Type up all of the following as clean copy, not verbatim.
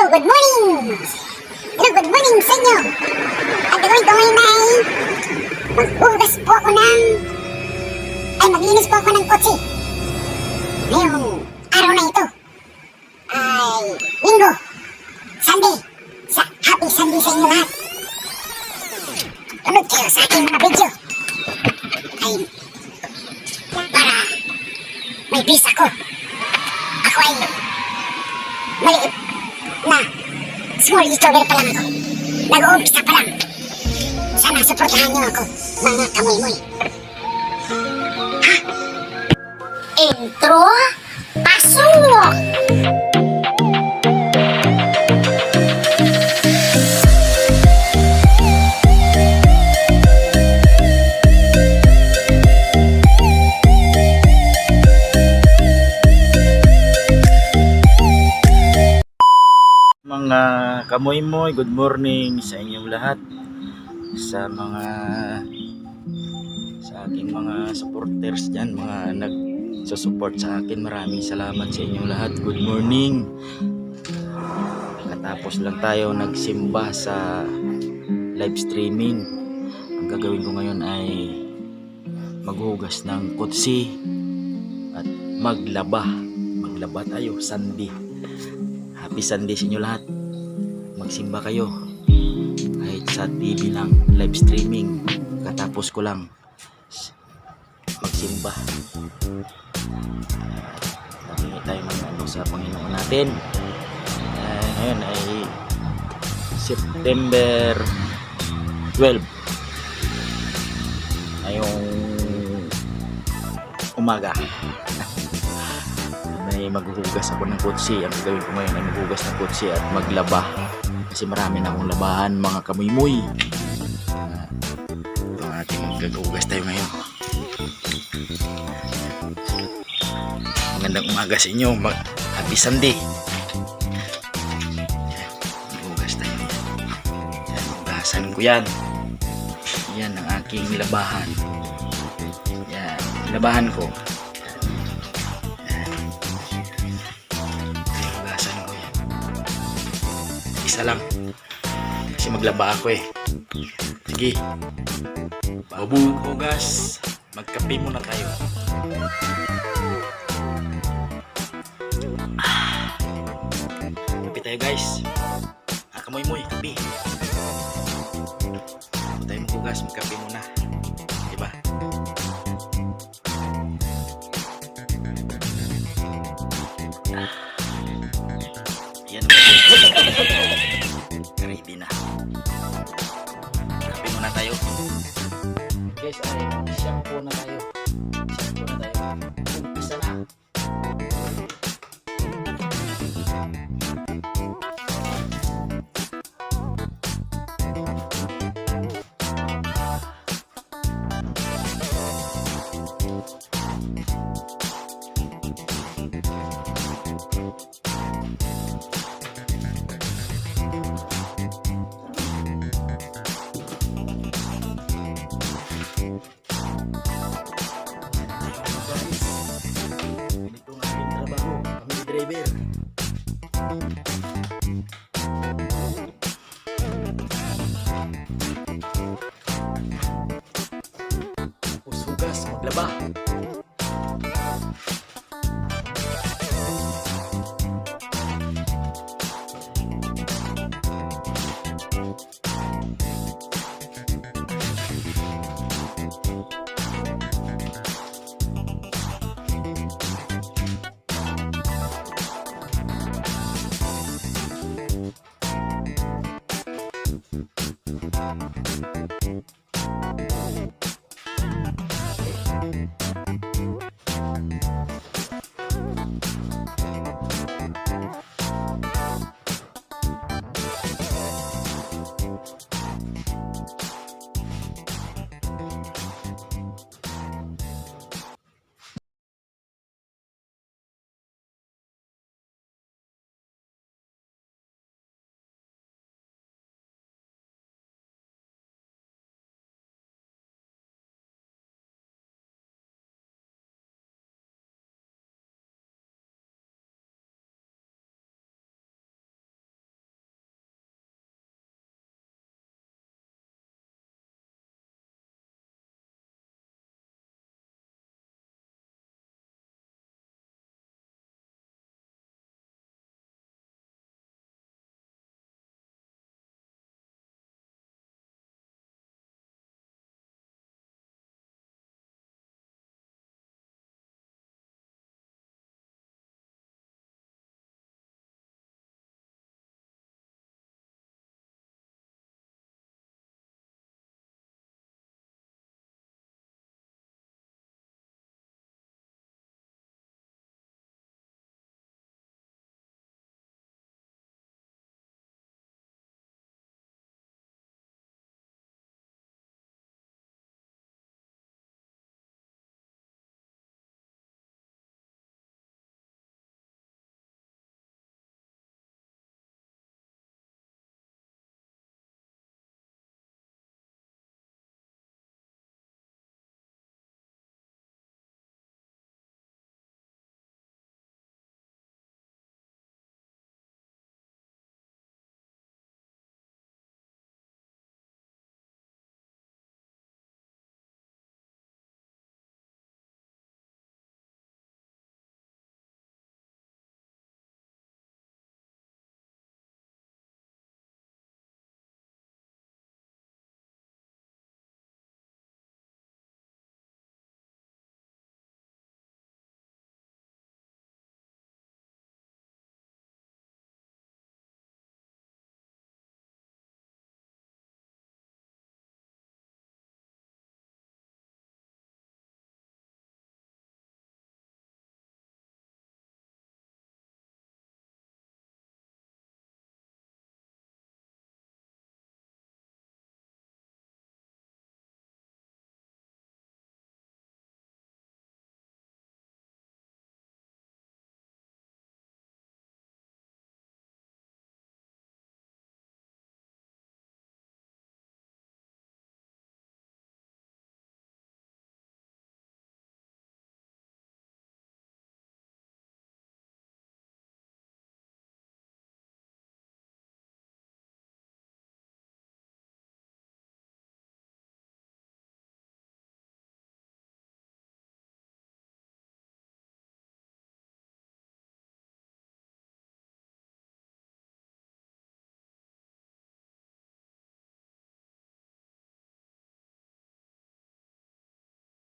good morning! Hello, good morning sa inyo! Ang gagawin ko ngayon ay maghugas po ako ng... maglinis po ako ng kotse. Ngayong araw na ito ay Linggo, Sunday. Happy Sunday sa inyo lahat. Tunod kayo sa aking mga video ay para may bis ako. Ako ay maliit na small YouTuber pa lang ako. Nag-uumpisa pa lang. Sana supportahan niyo ako, mga kamoy-moy. Ha? Intro? Pasok! Mga kamoy-moy, good morning sa inyong lahat, sa aking mga supporters dyan, mga nagsusupport sa akin. Maraming salamat sa inyong lahat. Good morning. Katapos lang tayo nagsimba sa live streaming. Ang gagawin ko ngayon ay maghugas ng kutsi at maglaba tayo. Sunday, happy Sunday sa inyo lahat. Magsimba kayo kahit sa TV lang, live streaming. Katapos ko lang magsimba. Humingi tayo ng sa Panginoon natin. Ngayon ay September 12, ngayong umaga. May maghuhugas ako ng kutsi. Ang gagawin ko ngayon ay maghuhugas ng kutsi at maglaba, kasi marami na akong labahan, mga kamoy-moy. Ito ang ating maghuhugas tayo ngayon. Magandang umaga sa inyo. Happy Sunday. Maghuhugas tayo. Yan, hugasan ko yan. Yan ang aking labahan. Yan, labahan ko. Isa lang kasi maglaba ako eh. Sige, bago hugas, magkape muna tayo. Kape tayo guys. Kamoy-moy, kape. Bago tayo maghugas, magkape muna, diba? Yan. Ready na. Kape muna tayo. Guys, ay shampoo na tayo. Umpisa na. Driver. Hugas, maglaba.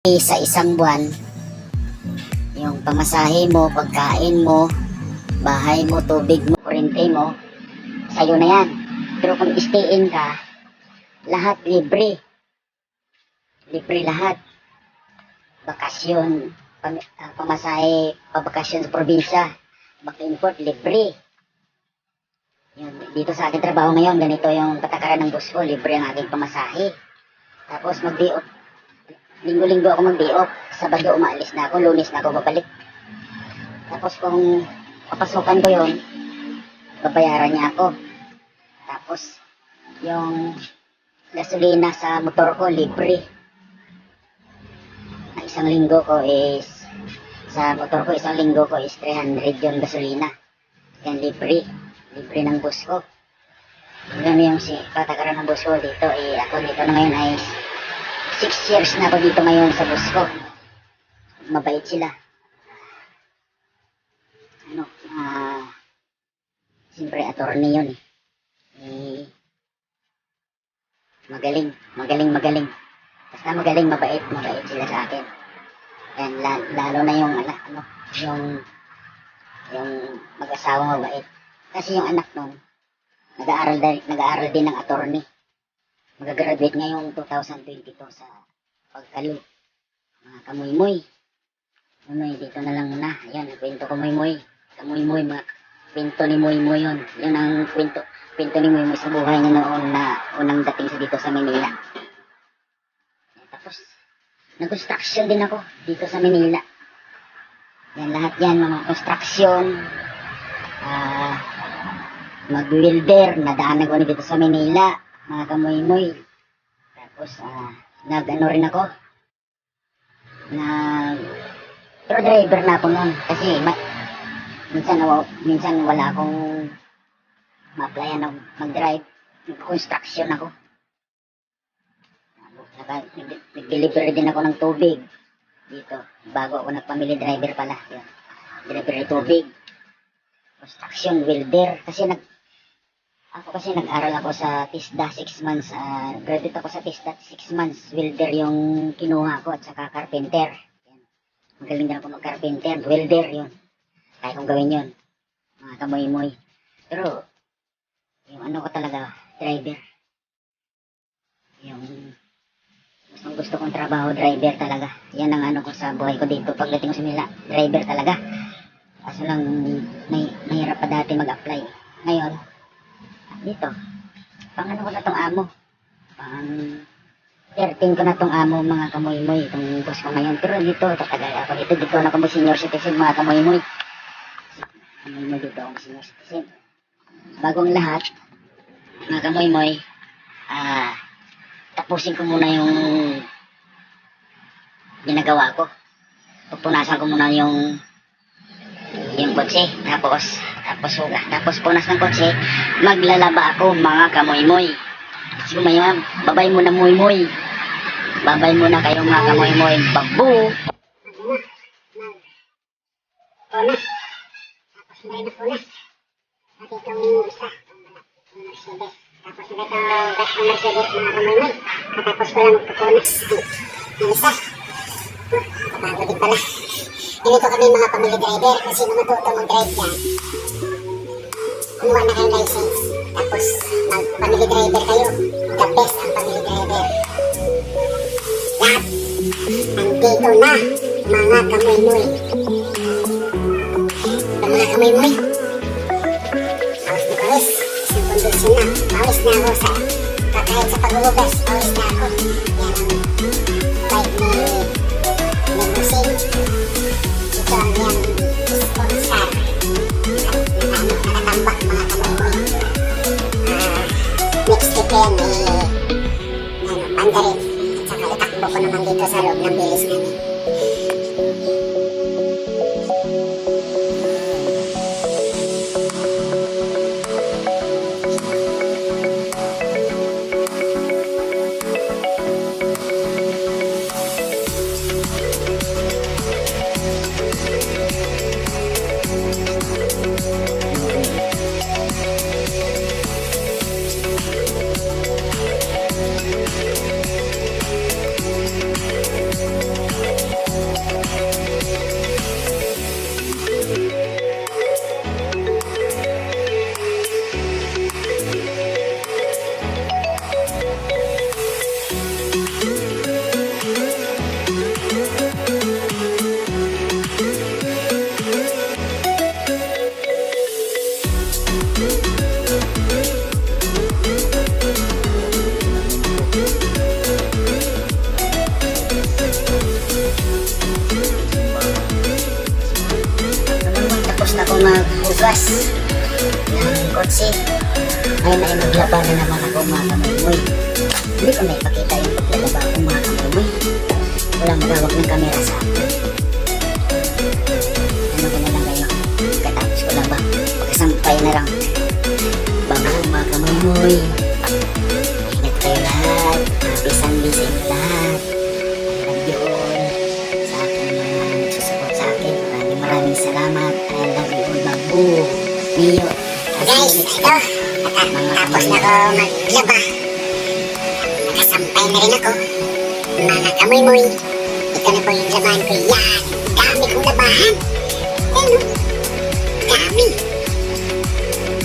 Sa isang buwan, yung pamasahe mo, pagkain mo, bahay mo, tubig mo, kurente mo, sa'yo na yan. Pero kung stay-in ka, lahat libre. Libre lahat. Bakasyon, pamasahe, pabakasyon sa probinsya, back-import, libre. Yun, dito sa aking trabaho ngayon, ganito yung patakaran ng boss ko, libre ang aking pamasahe. Tapos mag-day off. Linggo-linggo ako mag-day off. Sabado umaalis na ako, Lunes na ako babalik. Tapos kung papasukan ko yon, babayaran niya ako. Tapos yung gasolina sa motor ko, libre. Ang isang linggo ko is, sa motor ko, isang linggo ko is 300 yung gasolina. Yan, libre. Libre ng boss ko. Ganun yung patakaran ng boss ko dito. Ako dito na ngayon ay 6 years na ako dito ngayon sa boss ko. Mabait sila. Siyempre attorney yun magaling. Basta magaling, mabait sila sa akin. Yan, lalo na yung anak, yung mag-asawang mabait. Kasi yung anak nun, nag-aaral din ng attorney. Mag-graduate ngayong 2022 sa pagkalo. Mga kamuy-muy. Dito na lang muna. Ayan, kwento ko muy-muy. Kamuy-muy, mga kwento ni muy-muy yun. Yun ang kwento ni muy-muy sa buhay niya noon na unang dating sa dito sa Manila. Tapos, nag-construction din ako dito sa Manila. Yan, lahat yan, mga construction. Mag-welder, nadaanan ko dito sa Manila. Mga kamuy-muy. Tapos, nag-ano rin ako. Pero driver na ako noon. Kasi, minsan wala akong ma-applyan ng mag-drive. Nag-construction ako. Nag-delivery din ako ng tubig. Dito. Bago ako nag-family driver pala. Yun. Delivery tubig. Construction, welder. Kasi nag-aral ako sa TISDA 6 months. Graduate ako sa TISDA 6 months. Welder yung kinuha ko at saka carpenter. Yan. Magaling din ako mag-carpenter. Welder yun. Kaya kong gawin yun. Mga kamoy-moy. Pero, yung ano ko talaga, driver. Yung gusto kong trabaho, driver talaga. Yan ang ano ko sa buhay ko dito. Pagdating ko sa Manila, driver talaga. Kaso lang, mahirap pa dati mag-apply. Ngayon, dito, pang ano ko na tong amo. Pang 13 ko na tong amo, mga kamoy-moy. Itong boss ko ngayon. Pero dito, tatagal ako dito. Dito na ako senior citizen, mga kamoy-moy. Kamoy-moy dito ako senior citizen. Bagong lahat, mga kamoy-moy, tapusin ko muna yung ginagawa ko. Pupunasan ko muna yung kotse. Tapos punas ng kotse, maglalaba ako, mga kamoy-moy. So ngayon, babay muna moy-moy. Babay muna kayo, mga kamoy-moy. Babu! Punas. Tapos may napunas. At itong isa. Mercedes. Tapos ito, Mercedes, mga kamoy-moy. Tapos ko lang pupunas. Yung isa. Bago din pala. Ganito kami mga family driver. Kasi naman matuto mag-drive yan, kumuha na kayong license. Tapos, mag-family driver kayo. The best ang family driver. Lahat. Andito na, mga kamoy-moy. Mga kamoy-moy. Pawis. Isang kondisyon na. Pawis na ako sa, kahit sa paghuhugas, pawis na ako. Yan ang bike ni Musing. Ito ang yung sponsor. Nakatambak, mga kamoy-moy. Next week yan, Mandarin. At saka itakbo ko naman dito sa loob ng bilis namin. maghugas ng kotse. Ngayon ay maglaba na naman ako mga kamaymoy. Hindi ko may pakita yung paglalaba ko mga kamaymoy. Walang magawag ng kamera sa akin. Ano ka na lang kayo? Katapos ko lang ba? Pagkasampay na lang. Bago mga kamaymoy. Ingat kayo lahat. Happy Sunday sa inyo lahat. I love you all. Sa aking mga nagsusupport sa akin. Maraming salamat. I love you all. Babu. Mio. Guys, ito. Tapos na ako maglaba. Nakasampay na rin ako. Mga kamoy-moy. Ito na po yung laman ko. Yan. Dami kong labahan. Ayun. Dami.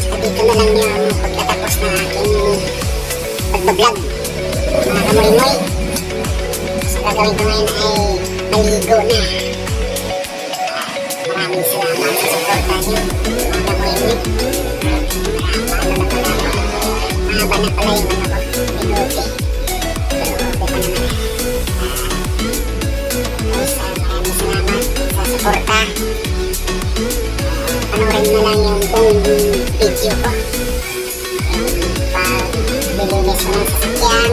So, dito na lang yung pagkatapos ng aking pagbablog. Mga kamoy-moy. So, gagawin ko ngayon ay maligo na. Maraming salamat sa suporta niyo. Mga kamoy-moy. Mahaba na pala yung ano ko. Minuti. Pero okay pa naman. Guys, maraming salamat sa suporta. Panoorin mo lang yung buong video ko. Paglilinis mo ng sasakyan.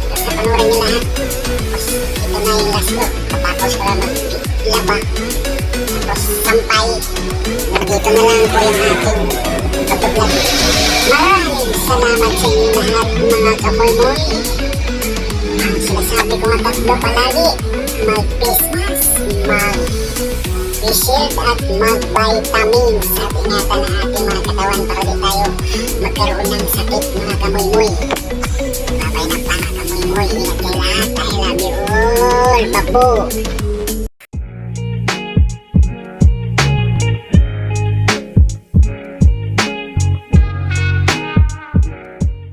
Basta panoorin nyo lahat. Tapos ito na yung last ko. Tapos ko lang maglaba. Tapos sampay. Nandito na lang po yung ating pagbablog. Maraming salamat sa inyo lahat mga kamoy-moy. Ang sinasabi ko nga tatlo palagi, mag-face mask, mag-shield at mag-vitamins at ingatan ang ating mga katawan para di tayo magkaroon ng sakit mga kamoy-moy. Babay na pa mga kamoy-moy. Ingat kayo lahat. I love you all. Babu.